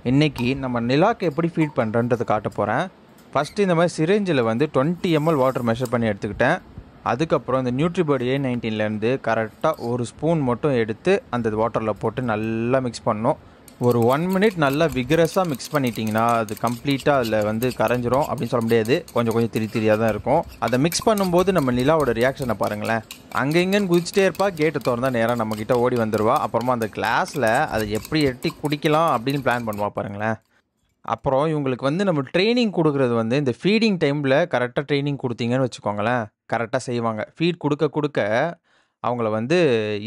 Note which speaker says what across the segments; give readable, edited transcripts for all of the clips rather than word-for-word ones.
Speaker 1: இன்றைக்கி நம்ம நிலாக்கு எப்படி ஃபீட் பண்ணுறன்றதை காட்ட போகிறேன். ஃபஸ்ட்டு இந்த மாதிரி சிரேஞ்சில் வந்து 20 ml வாட்டர் மெஷர் பண்ணி எடுத்துக்கிட்டேன். அதுக்கப்புறம் இந்த நியூட்ரிபர்ட் A19லேருந்து கரெக்டாக ஒரு ஸ்பூன் மட்டும் எடுத்து அந்த வாட்டரில் போட்டு நல்லா மிக்ஸ் பண்ணணும். ஒரு 1 minute நல்லா விகரஸாக மிக்ஸ் பண்ணிட்டீங்கன்னா அது கம்ப்ளீட்டாக அதில் வந்து கரைஞ்சிரும் அப்படின்னு சொல்ல முடியாது. கொஞ்சம் கொஞ்சம் திரியாக தான் இருக்கும். அதை மிக்ஸ் பண்ணும்போது நம்ம நிலாவோட ரியாக்ஷனை பாருங்களேன். அங்கே இங்கேன்னு குதிச்சிட்டே இருப்பா, கேட்டை திறந்தா நேராக நம்மக்கிட்ட ஓடி வந்துடுவா. அப்புறமா அந்த கிளாஸில் அதை எப்படி எட்டி குடிக்கலாம் அப்படின்னு பிளான் பண்ணுவா பாருங்களேன். அப்புறம் இவங்களுக்கு வந்து நம்ம ட்ரைனிங் கொடுக்குறது வந்து இந்த ஃபீடிங் டைமில் கரெக்டாக ட்ரைனிங் கொடுத்தீங்கன்னு வச்சுக்கோங்களேன், கரெக்டாக செய்வாங்க. ஃபீட் கொடுக்க கொடுக்க அவங்கள வந்து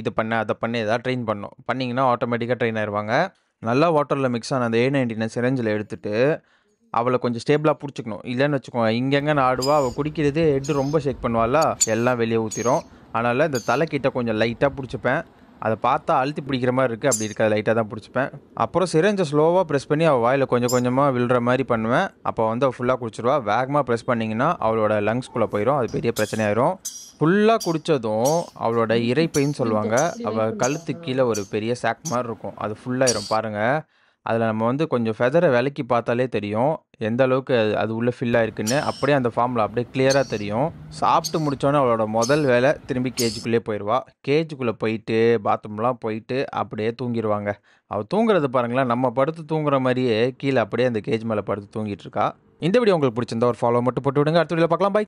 Speaker 1: இதை பண்ண அதை பண்ணி எதாவது ட்ரெயின் பண்ணிங்கன்னா ஆட்டோமேட்டிக்காக ட்ரெயின் ஆயிடுவாங்க. நல்லா வாட்டரில் மிக்ஸ் ஆன அந்த A19 சிரஞ்சில் எடுத்துகிட்டு அவளை கொஞ்சம் ஸ்டேபிளாக பிடிச்சிக்கணும். இல்லைன்னு வச்சுக்கோங்க, இங்கெங்கே ஆடுவா, அவள் குடிக்கிறதே ஹெட்டு ரொம்ப ஷேக் பண்ணுவாளா, எல்லாம் வெளியே ஊற்றிடும். அதனால் இந்த தலைக்கிட்ட கொஞ்சம் லைட்டாக பிடிச்சிப்பேன். அதை பார்த்தா அழுத்தி பிடிக்கிற மாதிரி இருக்குது, அப்படி இருக்காது, லைட்டாக தான் பிடிச்சிப்பேன். அப்புறம் சிரஞ்சை ஸ்லோவாக ப்ரெஸ் பண்ணி அவள் வாயில் கொஞ்சம் கொஞ்சமாக விழுற மாதிரி பண்ணுவேன். அப்போ வந்து அவள் ஃபுல்லாக குடிச்சிடுவா. வேகமாக ப்ரெஸ் பண்ணிங்கன்னா அவளோட லங்ஸ்குள்ளே போயிடும், அது பெரிய பிரச்சனையாயிரும். ஃபுல்லாக குடித்ததும் அவளோட இறைப்பைன்னு சொல்லுவாங்க, அவள் கழுத்துக்கு கீழே ஒரு பெரிய சாக் மாதிரி இருக்கும், அது ஃபுல்லாகிடும் பாருங்கள். அதில் நம்ம வந்து கொஞ்சம் ஃபெதரை விலக்கி பார்த்தாலே தெரியும் எந்த அளவுக்கு அது உள்ளே ஃபில்லாக இருக்குன்னு. அப்படியே அந்த ஃபார்மில் அப்படியே கிளியராக தெரியும். சாப்பிட்டு முடித்தோன்னே அவளோட முதல் வேலை திரும்பி கேஜுக்குள்ளே போயிடுவா. கேஜுக்குள்ளே போயிட்டு பாத்ரூம்லாம் போயிட்டு அப்படியே தூங்கிடுவாங்க. அவள் தூங்குறது பாருங்களேன், நம்ம படுத்து தூங்குற மாதிரியே கீழே அப்படியே அந்த கேஜ் மேலே படுத்து தூங்கிட்டு இருக்கா. இந்த வீடியோ உங்களுக்கு பிடிச்சிருந்தா ஒரு ஃபாலோ மட்டும் போட்டு விடுங்க. அடுத்த வீடியோவில் பார்க்கலாம். பை.